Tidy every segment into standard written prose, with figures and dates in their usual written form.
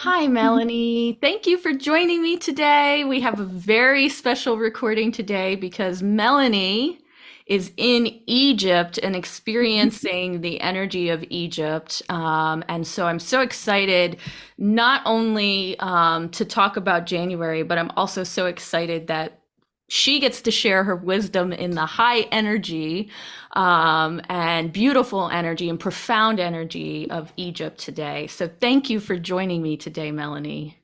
Hi, Melanie. Thank you for joining me today. We have a very special recording today because Melanie is in Egypt and experiencing the energy of Egypt. And so I'm so excited not only to talk about January, but I'm also so excited that she gets to share her wisdom in the high energy and beautiful energy and profound energy of Egypt today. So thank you for joining me today, Melanie.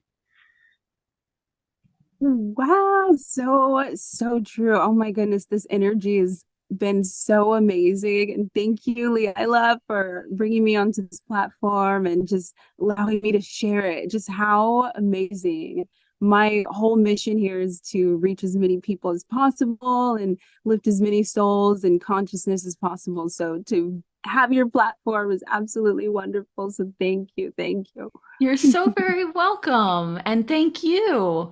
Wow, so true. Oh my goodness, this energy has been so amazing. And thank you, Liela, for bringing me onto this platform and just allowing me to share it. Just how amazing. My whole mission here is to reach as many people as possible and lift as many souls and consciousness as possible. So to have your platform is absolutely wonderful. So thank you. Thank you. You're so very welcome, and thank you.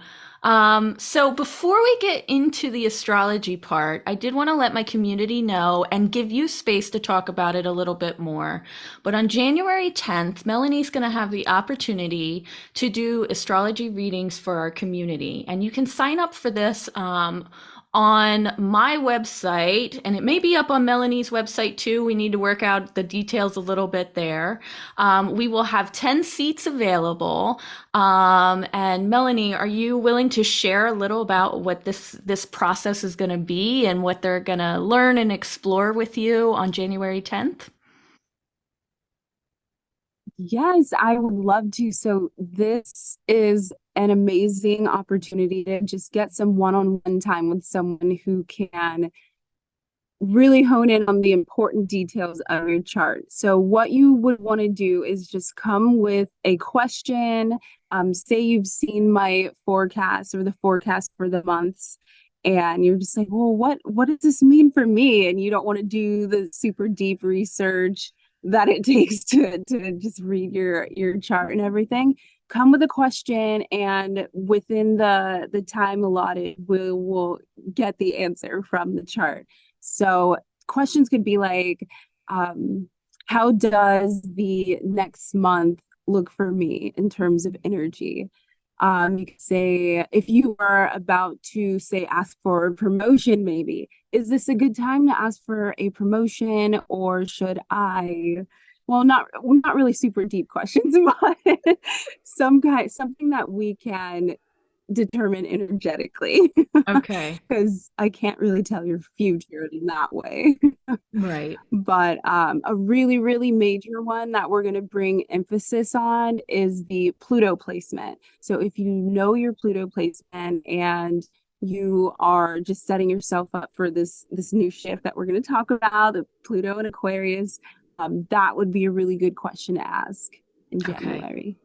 So before we get into the astrology part, I did want to let my community know and give you space to talk about it a little bit more. But on January 10th, Melanie's going to have the opportunity to do astrology readings for our community. And you can sign up for this on my website, and it may be up on Melanie's website too. We need to work out the details a little bit there. We will have 10 seats available. And Melanie, are you willing to share a little about what this process is going to be and what they're going to learn and explore with you on January 10th? Yes, I would love to. So this is an amazing opportunity to just get some one-on-one time with someone who can really hone in on the important details of your chart. So what you would want to do is just come with a question. Say you've seen my forecast or the forecast for the months, and you're just like, well, what does this mean for me? And you don't want to do the super deep research that it takes to just read your chart and everything. Come with a question, and within the time allotted, we'll get the answer from the chart. So questions could be like, how does the next month look for me in terms of energy? You could say, if you are about to say ask for a promotion, maybe, is this a good time to ask for a promotion, or should I? Well, not really super deep questions, but something that we can determine energetically, Okay. because I can't really tell your future in that way. Right. But a really, really major one that we're going to bring emphasis on is the Pluto placement. So if you know your Pluto placement and you are just setting yourself up for this new shift that we're going to talk about, the Pluto and Aquarius, that would be a really good question to ask in Okay. January.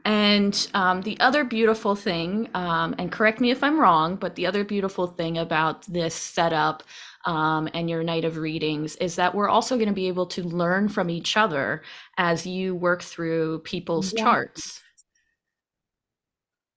And the other beautiful thing, and correct me if I'm wrong, but the other beautiful thing about this setup and your night of readings is that we're also going to be able to learn from each other as you work through people's Yeah. charts.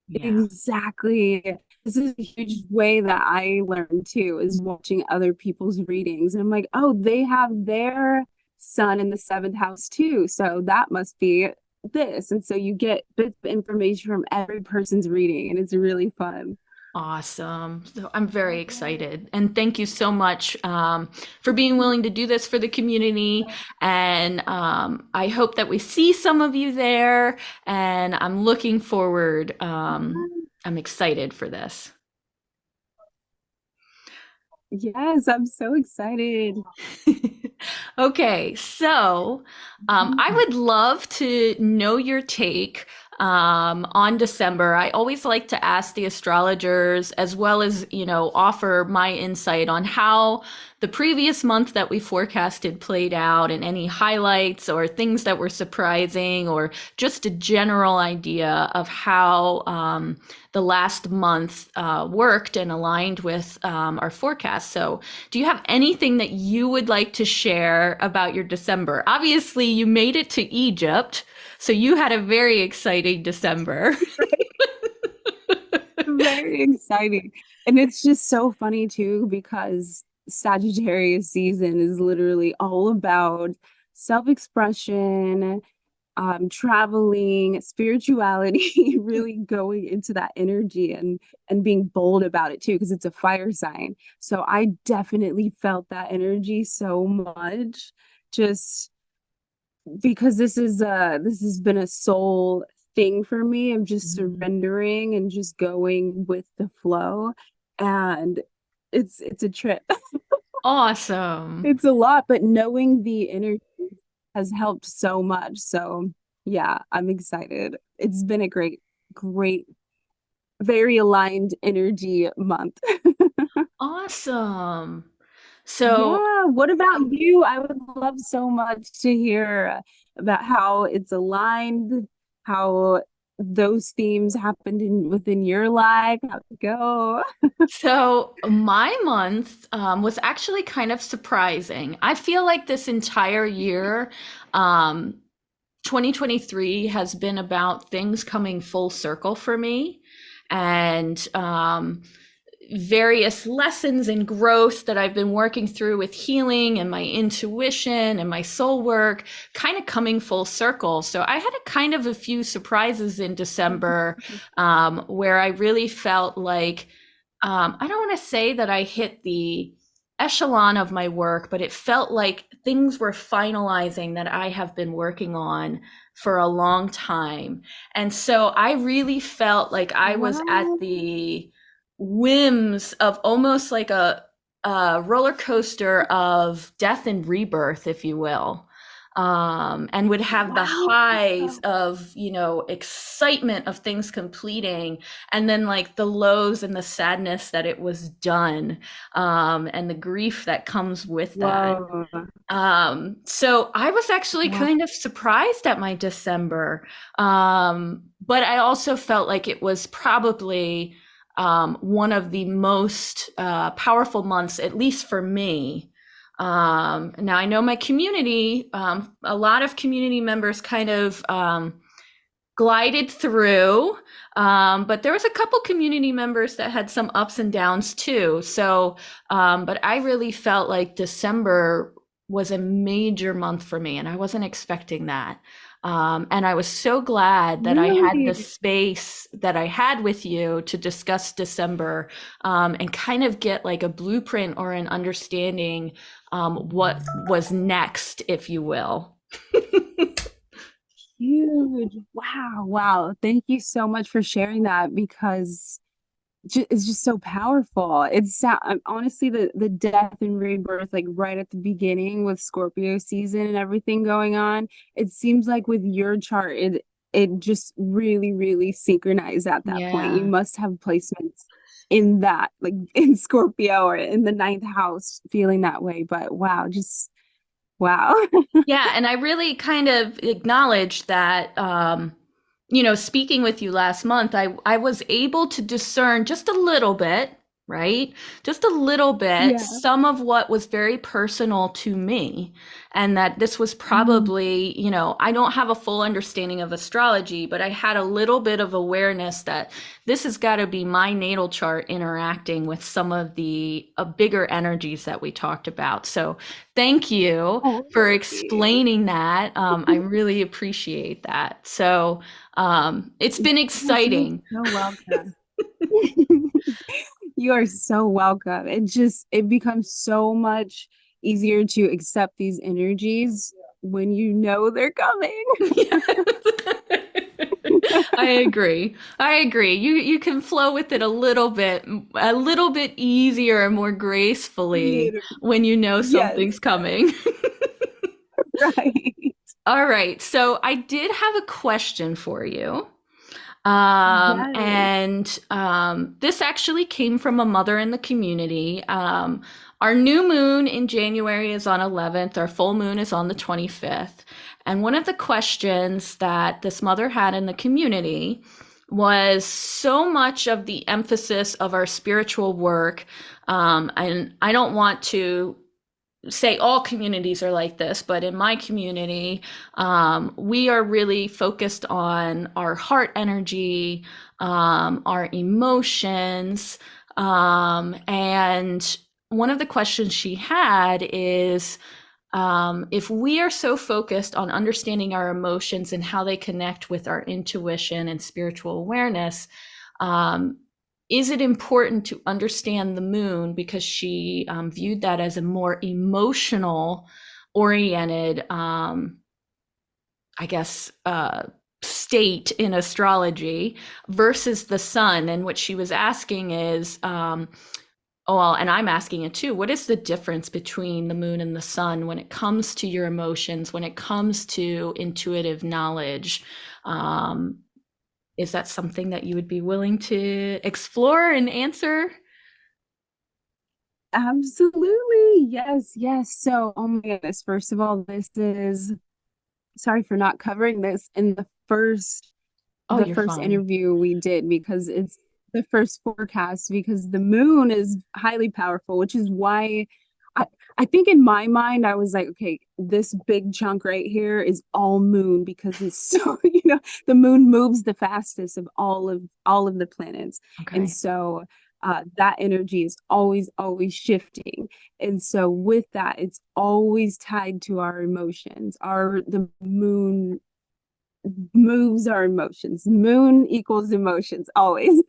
Yeah. Exactly. This is a huge way that I learn too, is watching other people's readings. And I'm like, oh, they have their sun in the seventh house too. So that must be this. And so you get bits of information from every person's reading, and it's really fun. Awesome. So I'm very excited. And thank you so much for being willing to do this for the community. And I hope that we see some of you there. And I'm looking forward. I'm excited for this. Yes, I'm so excited. Okay, so I would love to know your take on December. I always like to ask the astrologers, as well as, offer my insight on how the previous month that we forecasted played out and any highlights or things that were surprising or just a general idea of how the last month worked and aligned with our forecast. So, do you have anything that you would like to share about your December? Obviously, you made it to Egypt, so you had a very exciting December. Very exciting. And it's just so funny too, because Sagittarius season is literally all about self-expression, traveling, spirituality, really going into that energy and being bold about it too, because it's a fire sign. So I definitely felt that energy so much, just because this has been a soul thing for me of just Mhm. surrendering and just going with the flow. And it's a trip. Awesome. It's a lot, but knowing the energy has helped so much. So yeah, I'm excited. It's been a great, very aligned energy month. Awesome. So, Yeah. What about you? I would love so much to hear about how it's aligned, how those themes happened within your life. How'd it go? so my month was actually kind of surprising. I feel like this entire year, um, 2023 has been about things coming full circle for me. And various lessons and growth that I've been working through with healing and my intuition and my soul work kind of coming full circle. So I had a kind of a few surprises in December where I really felt like I don't want to say that I hit the echelon of my work, but it felt like things were finalizing that I have been working on for a long time. And so I really felt like I was at Wow. the whims of almost like a roller coaster of death and rebirth, if you will. And would have the Wow. highs of, you know, excitement of things completing, and then like the lows and the sadness that it was done, and the grief that comes with that. Whoa. So I was actually Wow. kind of surprised at my December. But I also felt like it was probably one of the most powerful months, at least for me. Now I know my community, a lot of community members kind of glided through. But there was a couple community members that had some ups and downs too. So, but I really felt like December was a major month for me, and I wasn't expecting that. And I was so glad that I had the Really? space that I had with you to discuss December, and kind of get like a blueprint or an understanding, what was next, if you will. Huge. Wow. Wow. Thank you so much for sharing that because it's just so powerful. Honestly, the death and rebirth, like right at the beginning with Scorpio season and everything going on. It seems like with your chart, it just really synchronized at that point. You Yeah. must have placements in that, like in Scorpio or in the ninth house, feeling that way. But wow, just wow. Yeah, and I really kind of acknowledged that, you know, speaking with you last month, I was able to discern just a little bit, right? Just a little bit, Yeah. some of what was very personal to me. And that this was Mm. probably, you know, I don't have a full understanding of astrology, but I had a little bit of awareness that this has got to be my natal chart interacting with some of the bigger energies that we talked about. So thank you Oh, for really? explaining that. I really appreciate that. So it's been Yes, you're exciting. so welcome. You are so welcome. It becomes so much easier to accept these energies when you know they're coming. I agree. I agree. You can flow with it a little bit easier and more gracefully Literally. when you know Yes, something's coming. right. All right. So I did have a question for you. Yes. This actually came from a mother in the community. Our new moon in January is on 11th, our full moon is on the 25th. And one of the questions that this mother had in the community was so much of the emphasis of our spiritual work. And I don't want to say all communities are like this, but in my community, we are really focused on our heart energy, our emotions. And one of the questions she had is, If we are so focused on understanding our emotions and how they connect with our intuition and spiritual awareness, um, is it important to understand the moon because she viewed that as a more emotional oriented, I guess, state in astrology versus the sun? And what she was asking is, oh, well, and I'm asking it too. What is the difference between the moon and the sun when it comes to your emotions, when it comes to intuitive knowledge? Um, is that something that you would be willing to explore and answer? Absolutely. Yes, yes. So, oh my goodness. First of all, this is sorry for not covering this in Oh, the you're first fine. interview we did because it's the first forecast because the moon is highly powerful, which is why I I think in my mind I was like, okay, this big chunk right here is all moon because it's so, the moon moves the fastest of all of the planets. And Okay. so that energy is always, always shifting. And so with that, it's always tied to our emotions. The moon moves our emotions. Moon equals emotions always.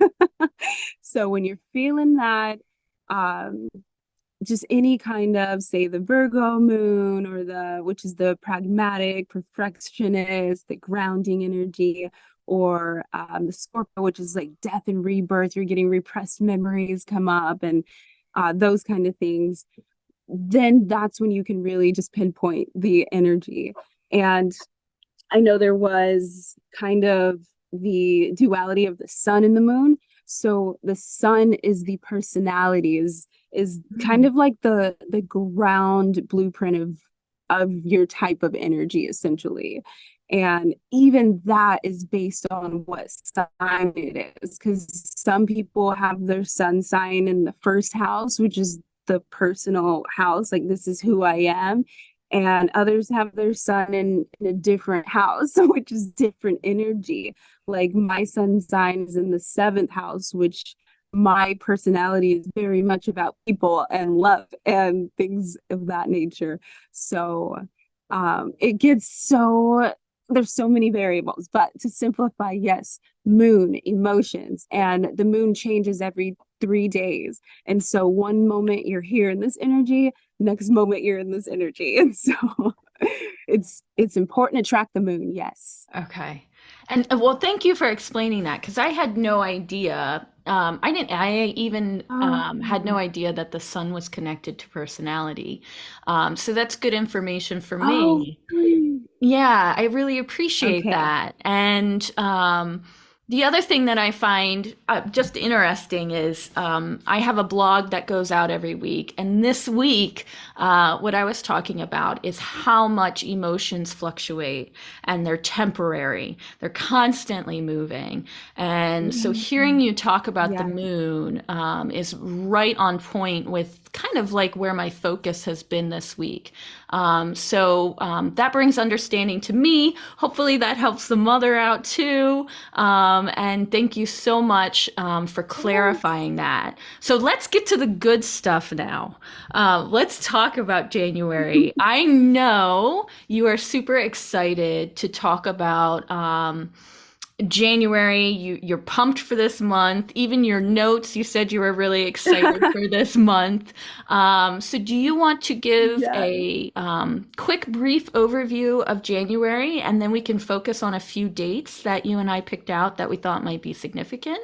So when you're feeling that, um, just any kind of, say, the Virgo moon or which is the pragmatic, perfectionist, the grounding energy, or the Scorpio, which is like death and rebirth. You're getting repressed memories come up and those kind of things. Then that's when you can really just pinpoint the energy. And I know there was kind of the duality of the sun and the moon. So the sun is the personality, is kind Mm. of like the ground blueprint of your type of energy, essentially. And even that is based on what sign it is, because some people have their sun sign in the first house, which is the personal house, like this is who I am, and others have their sun in a different house, which is different energy. Like my sun sign is in the seventh house, which my personality is very much about people and love and things of that nature. So it gets so there's so many variables, but to simplify, yes, moon, emotions, and the moon changes every 3 days. And so one moment you're here in this energy, next moment you're in this energy. And so it's important to track the moon, yes. Okay. And well, thank you for explaining that because I had no idea. I even had no Oh, idea that the sun was connected to personality. So that's good information for oh, me. Yeah, I really appreciate okay. that. And the other thing that I find just interesting is I have a blog that goes out every week. And this week, what I was talking about is how much emotions fluctuate and they're temporary, they're constantly moving. And so hearing you talk about the Yeah. moon is right on point with kind of like where my focus has been this week. That brings understanding to me. Hopefully, that helps the mother out too. And thank you so much for Yes. clarifying that. So let's get to the good stuff now. Let's talk about January. I know you are super excited to talk about January. You're pumped for this month. Even your notes, you said you were really excited for this month. So do you want to give Yes. a quick, brief overview of January, and then we can focus on a few dates that you and I picked out that we thought might be significant?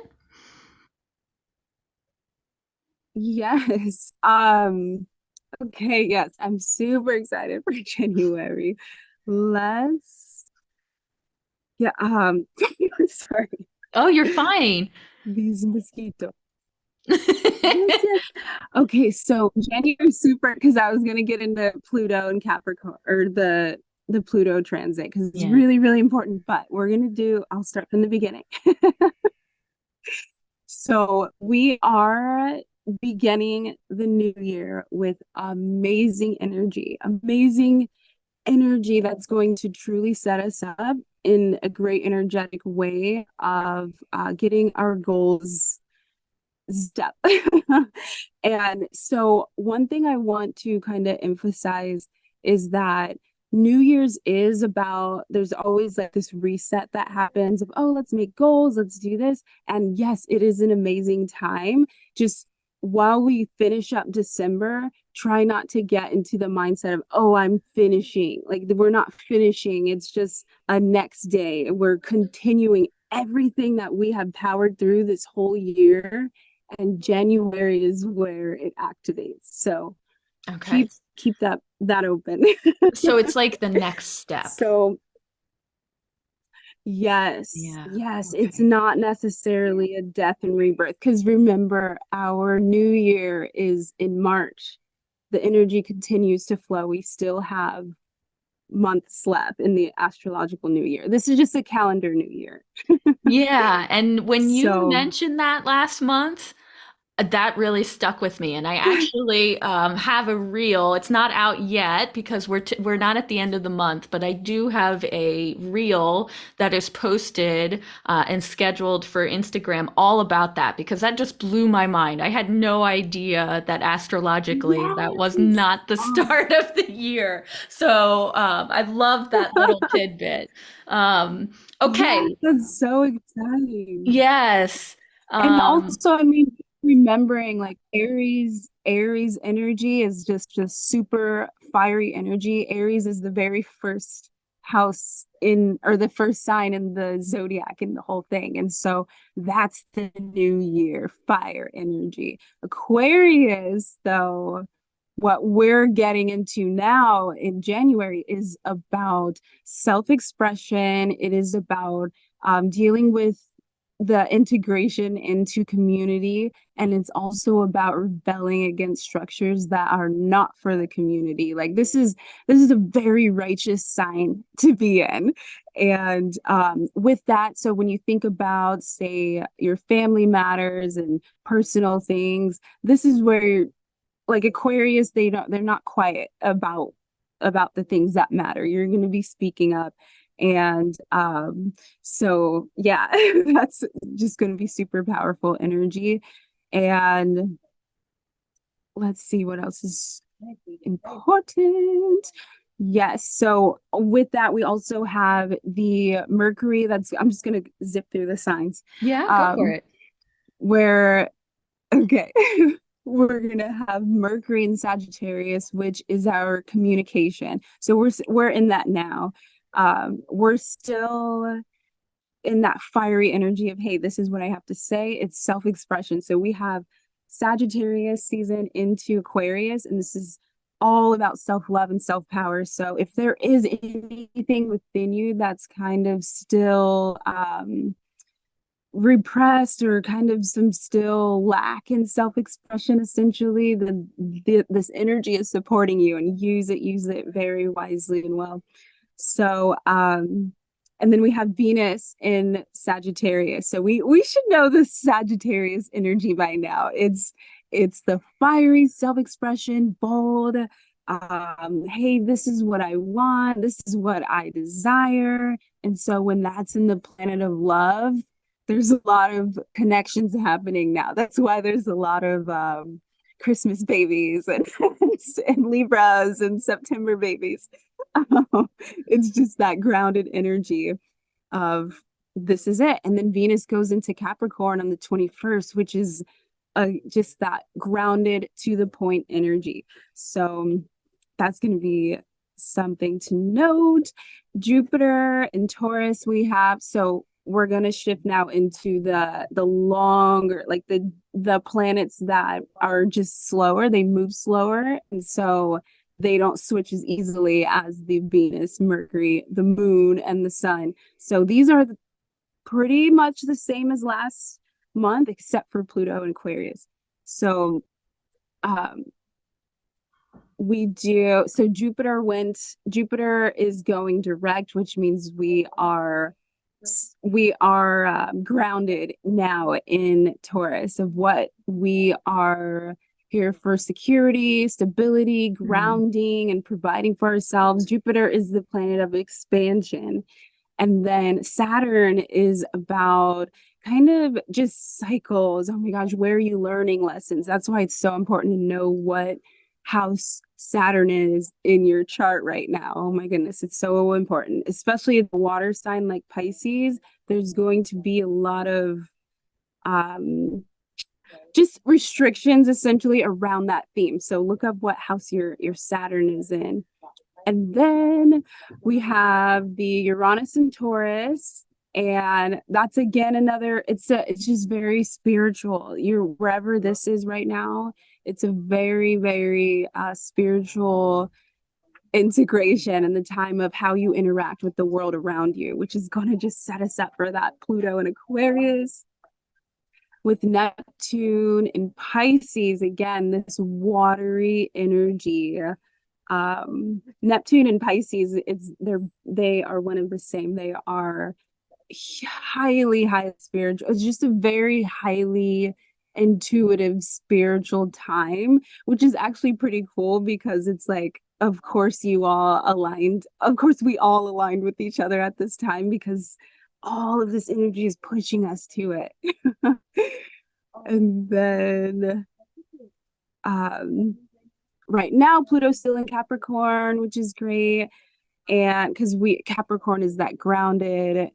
Yes. Okay, yes, I'm super excited for January. Let's yeah, sorry, Oh, you're fine. these mosquitoes. Yes, yes. Okay, so January super because I was gonna get into Pluto and Capricorn or the Pluto transit because it's Yeah. really, really important. But I'll start from the beginning. So we are beginning the new year with amazing energy that's going to truly set us up in a great energetic way of getting our goals step. And so one thing I want to kind of emphasize is that New Year's is about, there's always like this reset that happens of, oh, let's make goals, let's do this. And yes, it is an amazing time. Just while we finish up December, try not to get into the mindset of, oh, I'm finishing. Like we're not finishing. It's just a next day. We're continuing everything that we have powered through this whole year. And January is where it activates. So Okay. keep that open. So it's like the next step. So yes, Yeah. yes, it's Okay. not necessarily a death and rebirth because remember, our new year is in March. The energy continues to flow. We still have months left in the astrological new year. This is just a calendar new year. Yeah. And when you So mentioned that last month, that really stuck with me, and I actually have a reel. It's not out yet because we're not at the end of the month, but I do have a reel that is posted and scheduled for Instagram all about that because that just blew my mind. I had no idea that astrologically that was yes. not the Oh, start of the year. So I love that little tidbit. yes, Okay, that's so exciting. yes. And Um, also, I mean, remembering like Aries energy is just super fiery energy. Aries is the very first house in, or the first sign in the zodiac in the whole thing. And so that's the new year, fire energy. Aquarius, though, what we're getting into now in January is about self-expression. It is about dealing with the integration into community, and it's also about rebelling against structures that are not for the community. Like this is a very righteous sign to be in. And with that, so when you think about, say, your family matters and personal things, this is where, like, Aquarius, they're not quiet about the things that matter. You're going to be speaking up. And so yeah, that's just going to be super powerful energy. And let's see what else is important. Yes, so with that we also have the Mercury. That's, I'm just going to zip through the signs. yeah, go for um it. where Okay. We're gonna have Mercury in Sagittarius, which is our communication. So we're in that now. We're still in that fiery energy of, hey, this is what I have to say. It's self-expression. So we have Sagittarius season into Aquarius, and this is all about self-love and self-power. So if there is anything within you that's kind of still repressed, or kind of some still lack in self-expression, essentially this energy is supporting you, and use it very wisely and well. So and then we have Venus in Sagittarius. So we should know the Sagittarius energy by now. It's the fiery self-expression, bold, hey, this is what I want, this is what I desire. And so when that's in the planet of love, there's a lot of connections happening now. That's why there's a lot of Christmas babies and and Libras and September babies. It's just that grounded energy of, this is it. And then Venus goes into Capricorn on the 21st, which is just that grounded to the point energy. So that's going to be something to note. Jupiter and Taurus we have. So we're going to shift now into the longer, like the planets that are just slower, they move slower, and so they don't switch as easily as the Venus, Mercury, the moon, and the sun. So these are pretty much the same as last month, except for Pluto and Aquarius. So um we do, so Jupiter is going direct, which means we are grounded now in Taurus, of what we are here for: security, stability, Hmm. grounding, and providing for ourselves. Jupiter is the planet of expansion. And then Saturn is about kind of just cycles. Oh my gosh, where are you learning lessons? That's why it's so important to know what house Saturn is in your chart right now. Oh my goodness, it's so important, especially the water sign like Pisces. There's going to be a lot of um just restrictions essentially around that theme. So look up what house your Saturn is in. And then we have the Uranus and Taurus. And that's again another, it's just very spiritual. You're wherever this is right now, it's a very, very spiritual integration and the time of how you interact with the world around you, which is going to just set us up for that Pluto and Aquarius with Neptune and Pisces. Again, this watery energy. Neptune and Pisces, they are one of the same. They are highly spiritual. It's just a very highly intuitive spiritual time, which is actually pretty cool because it's like, of course you all aligned, of course we all aligned with each other at this time because all of this energy is pushing us to it. And then right now Pluto's still in Capricorn, which is great. And because Capricorn is that grounded,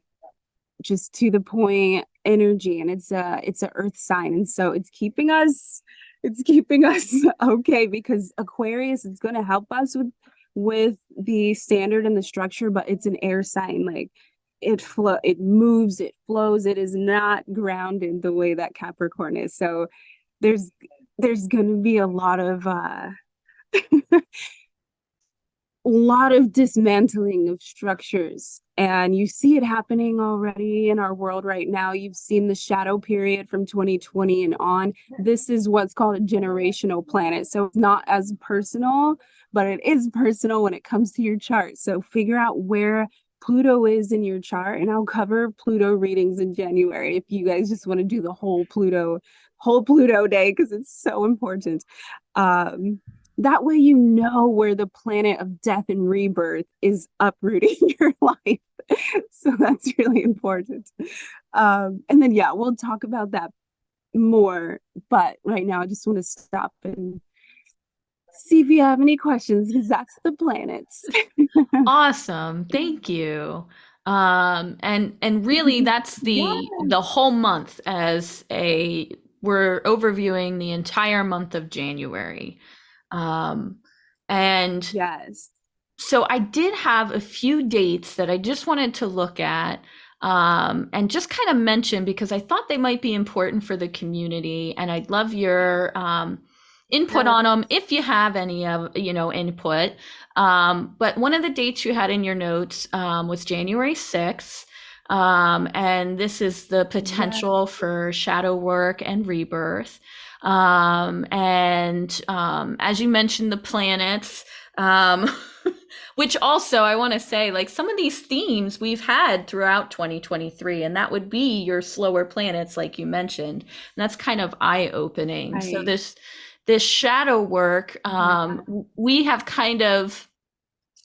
just to the point energy, and it's a earth sign, and so it's keeping us okay, because Aquarius is going to help us with the standard and the structure, but it's an air sign. Like it moves, it flows, it is not grounded the way that Capricorn is. So there's going to be a lot of dismantling of structures, and you see it happening already in our world right now. You've seen the shadow period from 2020 and on. This is what's called a generational planet, so it's not as personal, but it is personal when it comes to your chart. So figure out where Pluto is in your chart, and I'll cover Pluto readings in January if you guys just want to do the whole Pluto day, because it's so important. That way you know where the planet of death and rebirth is uprooting your life. So that's really important. And then, yeah, we'll talk about that more. But right now, I just want to stop and see if you have any questions, because that's the planets. Awesome. Thank you. And really that's Yeah. the whole month as a we're overviewing the entire month of January. Um, and Yes. so I did have a few dates that I just wanted to look at, and just kind of mention because I thought they might be important for the community, and I'd love your input Yeah. on them if you have any of input. But one of the dates you had in your notes was January 6th. And this is the Yeah. potential for shadow work and rebirth. As you mentioned, the planets, which also I want to say, like some of these themes we've had throughout 2023, and that would be your slower planets, like you mentioned. And that's kind of eye-opening. So Right. this shadow work, Yeah. we have kind of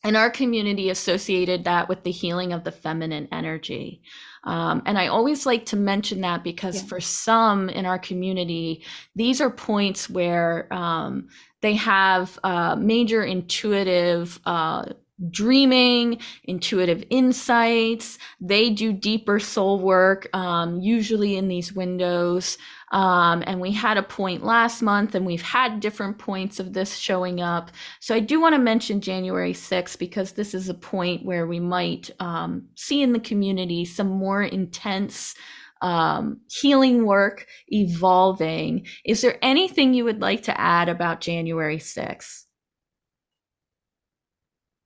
in our community associated that with the healing of the feminine energy. And I always like to mention that because Yeah. for some in our community, these are points where they have major intuitive dreaming, intuitive insights. They do deeper soul work, usually in these windows. And we had a point last month, and we've had different points of this showing up. So I do want to mention January 6th because this is a point where we might see in the community some more intense healing work evolving. Is there anything you would like to add about January 6th?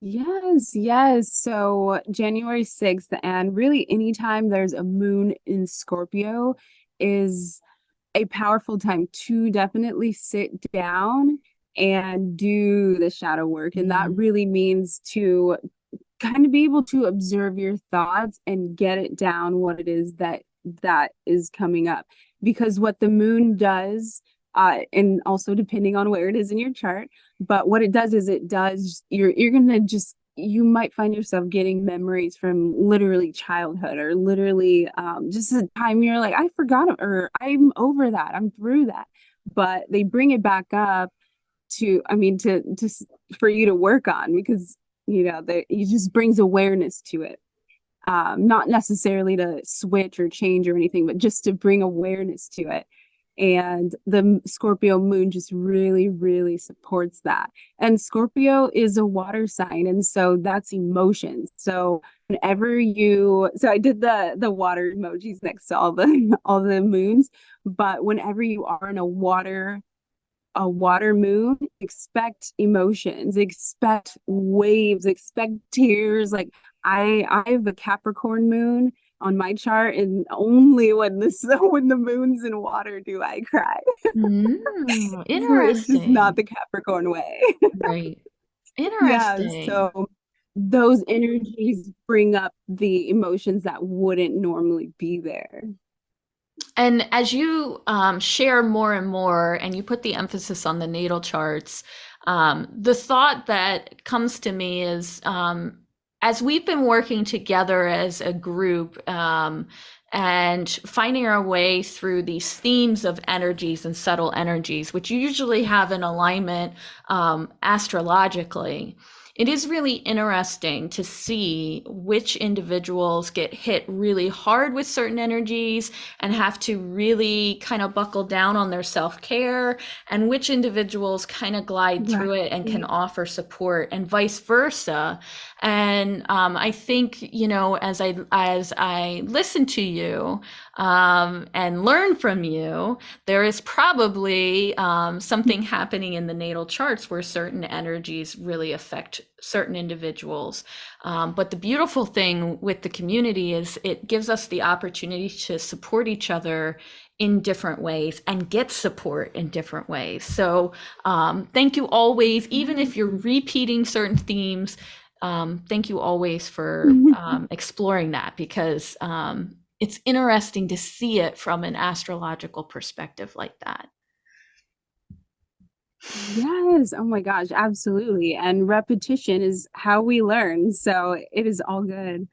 Yes. So January 6th, and really anytime there's a moon in Scorpio, is a powerful time to definitely sit down and do the shadow work. And that Mm. really means to kind of be able to observe your thoughts and get it down what it is that is coming up. Because what the moon does, and also depending on where it is in your chart, but what it does is you're gonna just, you might find yourself getting memories from literally childhood, or literally just a time you're like, I forgot, or I'm over that, I'm through that, but they bring it back up for you to work on, because that it just brings awareness to it. Not necessarily to switch or change or anything, but just to bring awareness to it. And the Scorpio moon just really, really supports that. And Scorpio is a water sign, and so that's emotions. So so I did the water emojis next to all the all the moons, but whenever you are in a water moon, expect emotions, expect waves, expect tears. Like I have a Capricorn moon on my chart, and only when when the moon's in water do I cry. It's just not Interesting. the Capricorn way. Right. Yeah, Interesting. so those energies bring up the emotions that wouldn't normally be there. And as you share more and more, and you put the emphasis on the natal charts, the thought that comes to me is as we've been working together as a group and finding our way through these themes of energies and subtle energies, which you usually have in alignment astrologically, it is really interesting to see which individuals get hit really hard with certain energies and have to really kind of buckle down on their self-care, and which individuals kind of glide through it and can Right. offer support, and vice versa. And I think, as I listen to you and learn from you, there is probably something happening in the natal charts where certain energies really affect certain individuals. But the beautiful thing with the community is it gives us the opportunity to support each other in different ways and get support in different ways. So thank you always, even if you're repeating certain themes. Thank you always for exploring that, because it's interesting to see it from an astrological perspective like that. Yes. Oh my gosh, absolutely. And repetition is how we learn. So it is all good.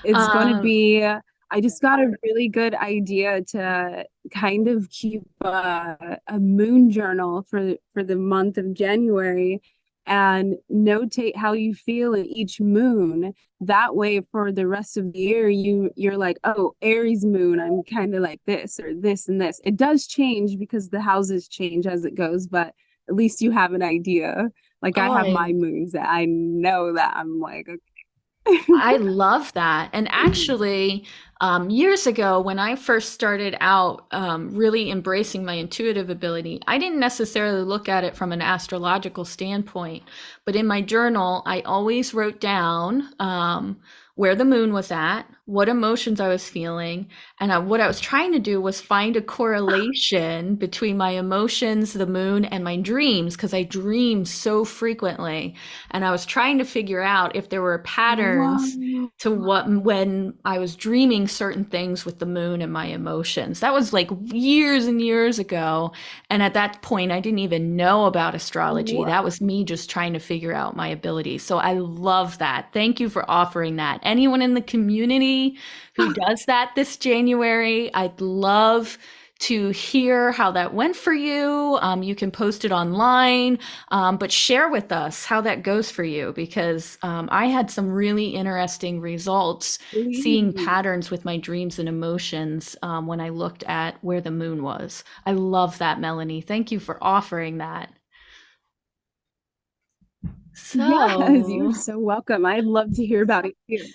It's going to Um, be, I just got a really good idea to kind of keep a moon journal for the month of January and notate how you feel in each moon. That way for the rest of the year, you're like, oh, Aries moon, I'm kind of like this or this and this. It does change because the houses change as it goes, but at least you have an idea. Like I oh, have my moons that I know that I'm like, I love that. And actually, years ago, when I first started out really embracing my intuitive ability, I didn't necessarily look at it from an astrological standpoint. But in my journal, I always wrote down where the moon was at, what emotions I was feeling. And what I was trying to do was find a correlation between my emotions, the moon, and my dreams, because I dream so frequently. And I was trying to figure out if there were patterns wow. to what when I was dreaming certain things with the moon and my emotions. That was like years and years ago. And at that point, I didn't even know about astrology. That Wow. was me just trying to figure out my abilities. So I love that. Thank you for offering that. Anyone in the community who does that this January, I'd love to hear how that went for you. You can post it online, but share with us how that goes for you, because I had some really interesting results seeing Please. patterns with my dreams and emotions when I looked at where the moon was. I love that, Melanie. Thank you for offering that. Yes, you're So, so welcome. I'd love to hear about it too.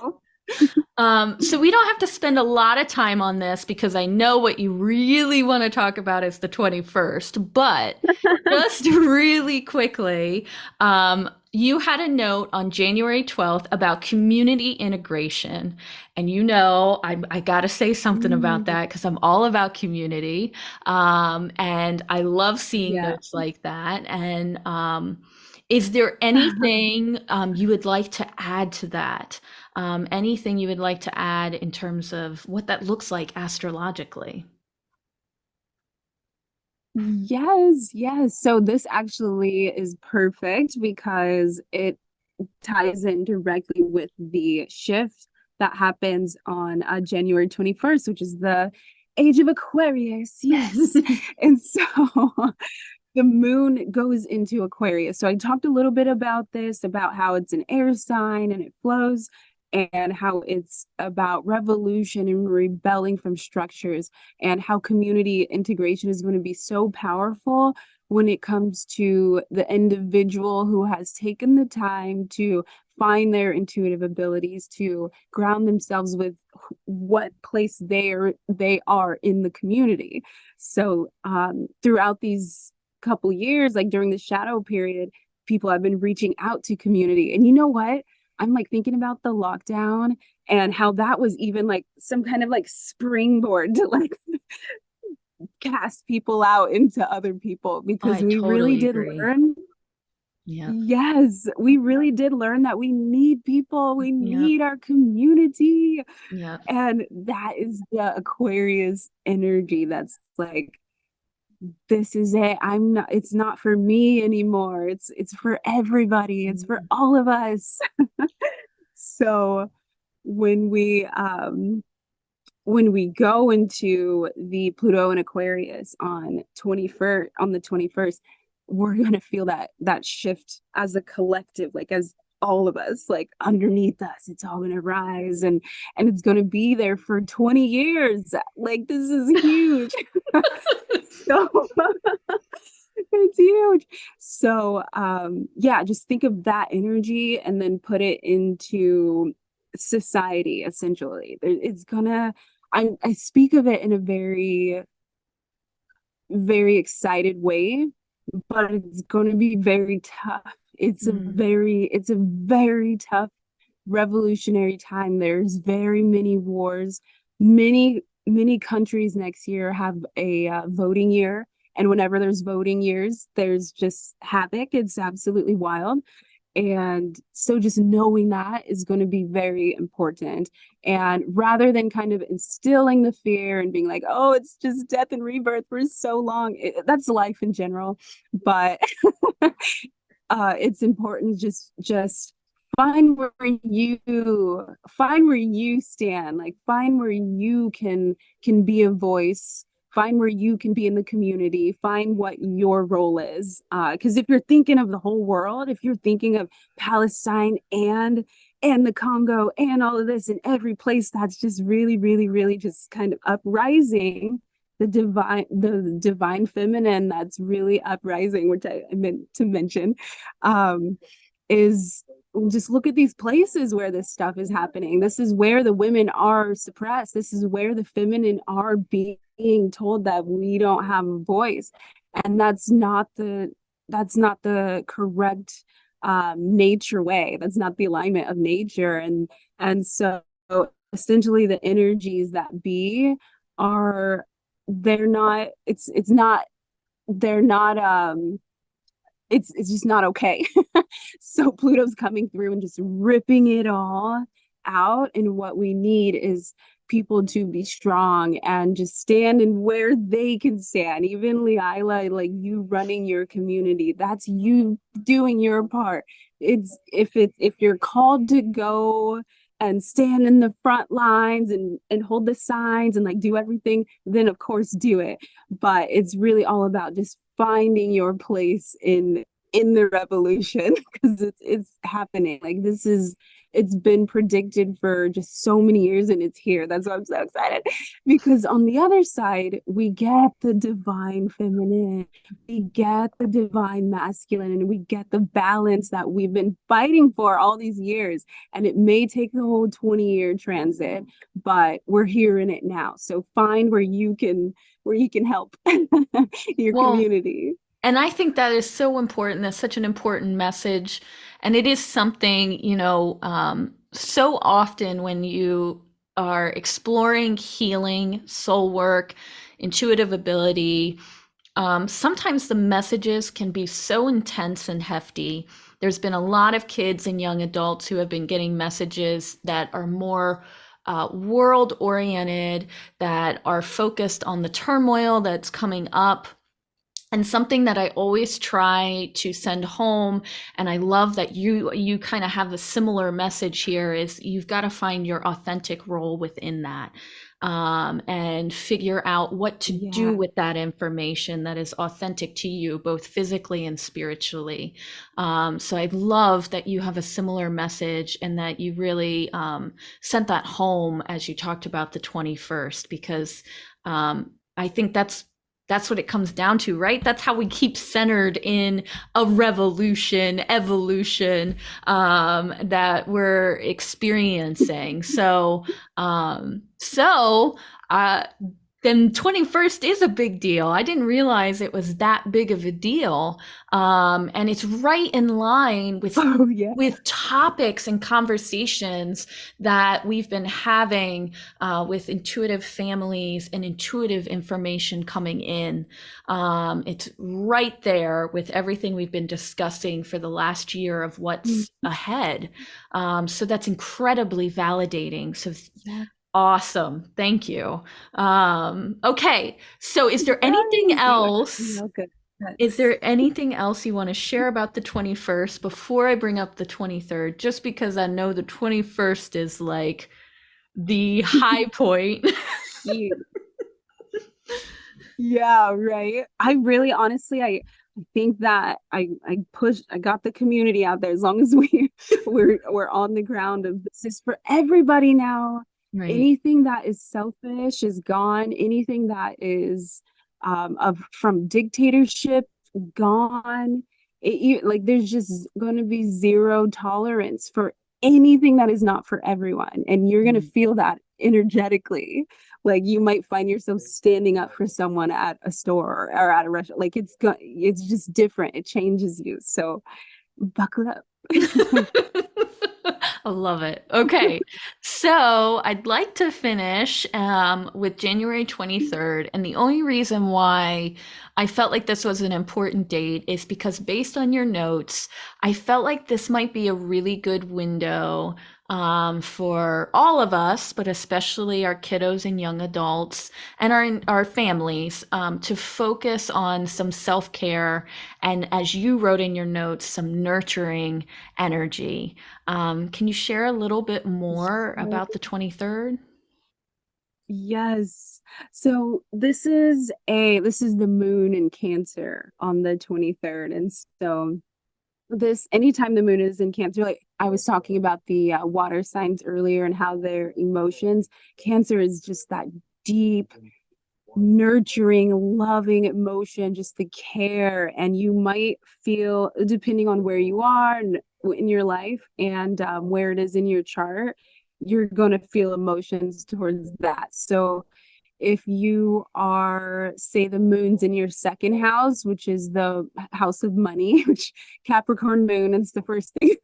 so we don't have to spend a lot of time on this because I know what you really want to talk about is the 21st. But just really quickly, you had a note on January 12th about community integration. And I got to say something about Mm, that because I'm all about community. And I love seeing yeah. notes like that. And is there anything you would like to add to that? Anything you would like to add in terms of what that looks like astrologically? Yes, yes. So this actually is perfect because it ties in directly with the shift that happens on January 21st, which is the Age of Aquarius. Yes. And so the moon goes into Aquarius. So I talked a little bit about this, about how it's an air sign and it flows, and how it's about revolution and rebelling from structures, and how community integration is going to be so powerful when it comes to the individual who has taken the time to find their intuitive abilities, to ground themselves with what place they are in the community. So throughout these couple years, like during the shadow period, people have been reaching out to community. And you know what? I'm like thinking about the lockdown and how that was even like some kind of like springboard to like cast people out into other people, because I we really totally did agree. learn. Yep. Yes, we really did learn that we need people, we Yep. need our community. Yep. And that is the Aquarius energy that's like, this is it. I'm not, it's not for me anymore. It's for everybody. It's for Mhm. all of us. So when we go into the Pluto and Aquarius on the 21st, we're going to feel that shift as a collective, like as all of us, like underneath us, it's all going to rise, and it's going to be there for 20 years. Like this is huge. So it's huge. So yeah, just think of that energy and then put it into society essentially. It's gonna, I speak of it in a very, very excited way, but it's going to be very tough. Mm. It's a very tough revolutionary time. There's very many wars. Many countries next year have a voting year, and whenever there's voting years, there's just havoc. It's absolutely wild. And so just knowing that is going to be very important. And rather than kind of instilling the fear and being like, oh, it's just death and rebirth for so long, that's life in general. But it's important to just find where you stand, like find where you can be a voice, find where you can be in the community, find what your role is, because if you're thinking of the whole world, if you're thinking of Palestine and the Congo and all of this, and every place that's just really, really, really just kind of uprising, the divine feminine that's really uprising, which I meant to mention, um, is just look at these places where this stuff is happening. This is where the women are suppressed. This is where the feminine are being told that we don't have a voice. And that's not the correct nature way. That's not the alignment of nature. And so essentially the energies that be are, they're not, it's not, they're not it's just not okay. So Pluto's coming through and just ripping it all out. And what we need is people to be strong and just stand in where they can stand. Even Leila, like you running your community, that's you doing your part. If you're called to go and stand in the front lines and hold the signs and like do everything, then of course do it. But it's really all about just finding your place in the revolution, because it's happening. Like this is, it's been predicted for just so many years and it's here. That's why I'm so excited, because on the other side we get the divine feminine, we get the divine masculine, and we get the balance that we've been fighting for all these years. And it may take the whole 20-year transit, but we're here in it now. So find where you can help your Well, community. and I think that is so important. That's such an important message. And it is something, so often when you are exploring healing, soul work, intuitive ability, sometimes the messages can be so intense and hefty. There's been a lot of kids and young adults who have been getting messages that are more world oriented, that are focused on the turmoil that's coming up. And something that I always try to send home, and I love that you kind of have a similar message here, is you've got to find your authentic role within that. and figure out what to do Yeah. with that information that is authentic to you, both physically and spiritually. So I love that you have a similar message and that you really sent that home as you talked about the 21st, because I think that's what it comes down to, right? That's how we keep centered in a revolution, evolution that we're experiencing. So then 21st is a big deal. I didn't realize it was that big of a deal. And it's right in line Oh, yeah. with topics and conversations that we've been having with intuitive families and intuitive information coming in. It's right there with everything we've been discussing for the last year of Mm, what's ahead. So that's incredibly validating. So yeah. awesome. Thank you. Okay. So is there anything Yes, you are. else? You're good. Is Yes. there anything else you want to share about the 21st before I bring up the 23rd? Just because I know the 21st is like the high point. Cute. Yeah, right. I really honestly I think that I got the community out there as long as we're on the ground of this is for everybody now. Right. Anything that is selfish is gone. Anything that is of from dictatorship gone. Like there's just going to be zero tolerance for anything that is not for everyone. And you're going to Mm. feel that energetically. Like you might find yourself standing up for someone at a store or at a restaurant. Like it's just different. It changes you. So buckle up. I love it. Okay. So I'd like to finish with January 23rd. And the only reason why I felt like this was an important date is because, based on your notes, I felt like this might be a really good window for all of us, but especially our kiddos and young adults and our families, to focus on some self-care and, as you wrote in your notes, some nurturing energy. Can you share a little bit more So, about the 23rd? yes. So this is the moon in Cancer on the 23rd. And so this anytime the moon is in Cancer, like I was talking about the water signs earlier and how their emotions, Cancer is just that deep nurturing, loving emotion, just the care. And you might feel, depending on where you are in your life and where it is in your chart, you're going to feel emotions towards that. So if you are, say, the moon's in your second house, which is the house of money, which Capricorn moon is the first thing,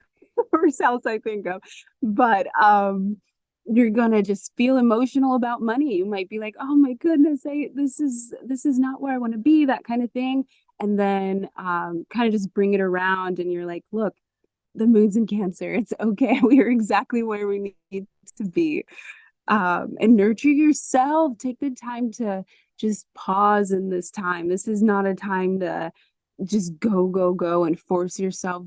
first house I think of. But you're gonna just feel emotional about money. You might be like, oh my goodness, this is not where I want to be, that kind of thing. And then kind of just bring it around and you're like, look, the moon's in Cancer. It's okay. We are exactly where we need to be. And nurture yourself. Take the time to just pause in this time. This is not a time to just go and force yourself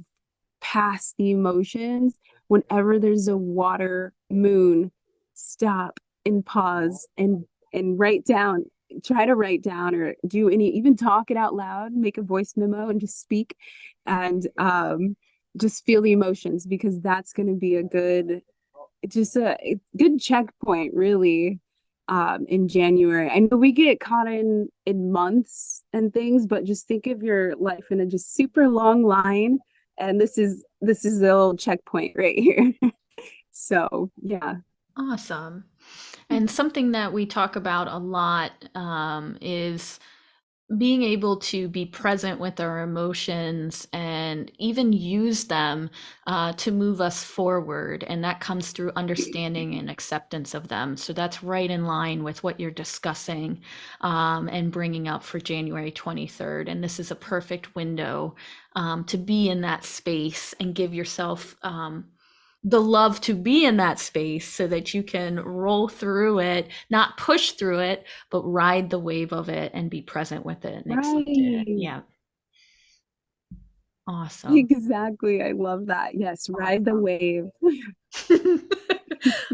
past the emotions. Whenever there's a water moon, stop and pause and write down. Try to write down or do any, even talk it out loud, make a voice memo and just speak and just feel the emotions, because that's going to be a good, just a good checkpoint really in January. I know we get caught in months and things, but just think of your life in a just super long line, and this is the little checkpoint right here. So yeah. Awesome. And something that we talk about a lot is being able to be present with our emotions and even use them to move us forward. And that comes through understanding and acceptance of them. So that's right in line with what you're discussing and bringing up for January 23rd. And this is a perfect window to be in that space and give yourself the love to be in that space so that you can roll through it, not push through it, but ride the wave of it and be present with it and accept it. Right. Yeah. Awesome. Exactly. I love that. Yes, ride the wave.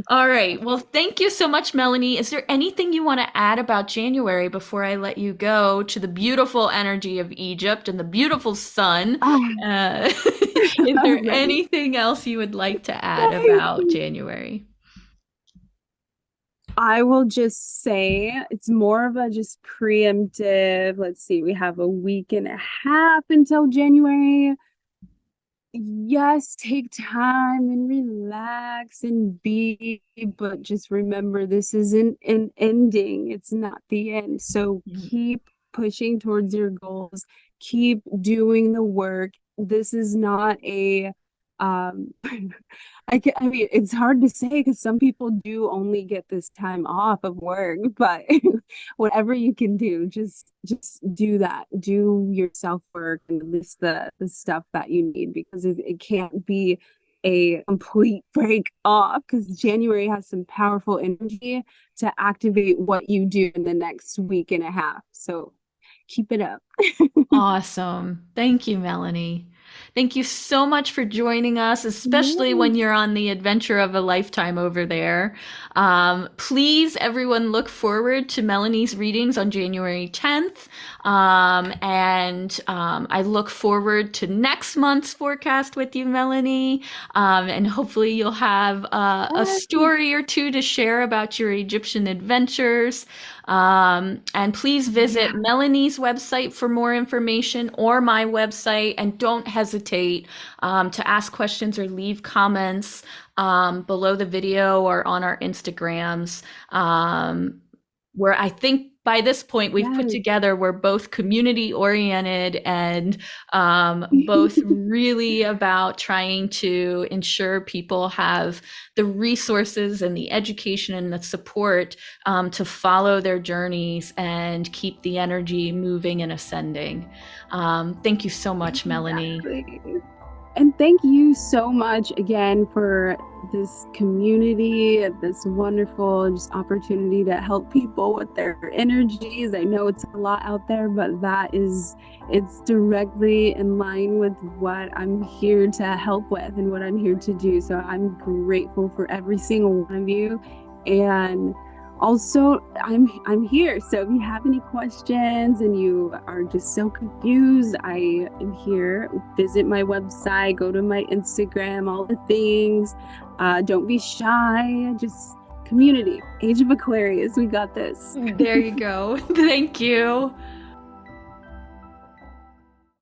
All right. Well, thank you so much, Melanie. Is there anything you want to add about January before I let you go to the beautiful energy of Egypt and the beautiful sun? Ah, Is there right. anything else you would like to add Thank about you. January? I will just say it's more of a just preemptive. Let's see, we have a week and a half until January. Yes, take time and relax and be, but just remember this isn't an ending. It's not the end. So keep pushing towards your goals, keep doing the work. This is not a I mean, it's hard to say because some people do only get this time off of work, but whatever you can do, just do that. Do your self work and list the stuff that you need because it can't be a complete break off because January has some powerful energy to activate what you do in the next week and a half. So keep it up. Awesome. Thank you, Melanie. Thank you so much for joining us, especially when Yes. you're on the adventure of a lifetime over there. Please, everyone, look forward to Melanie's readings on January 10th. I look forward to next month's forecast with you, Melanie. And hopefully, you'll have a story or two to share about your Egyptian adventures. And please visit Yeah. Melanie's website for more information or my website. And don't hesitate to ask questions or leave comments below the video or on our Instagrams. Where I think by this point we've put Yes. together, we're both community oriented and both really about trying to ensure people have the resources and the education and the support to follow their journeys and keep the energy moving and ascending. Thank you so much, Melanie. Exactly. And thank you so much again for this community, this wonderful just opportunity to help people with their energies. I know it's a lot out there, but it's directly in line with what I'm here to help with and what I'm here to do. So I'm grateful for every single one of you. And also I'm here, so if you have any questions and you are just so confused, I am here. Visit my website, go to my Instagram, all the things. Don't be shy, just community. Age of Aquarius, we got this. There you go. Thank you.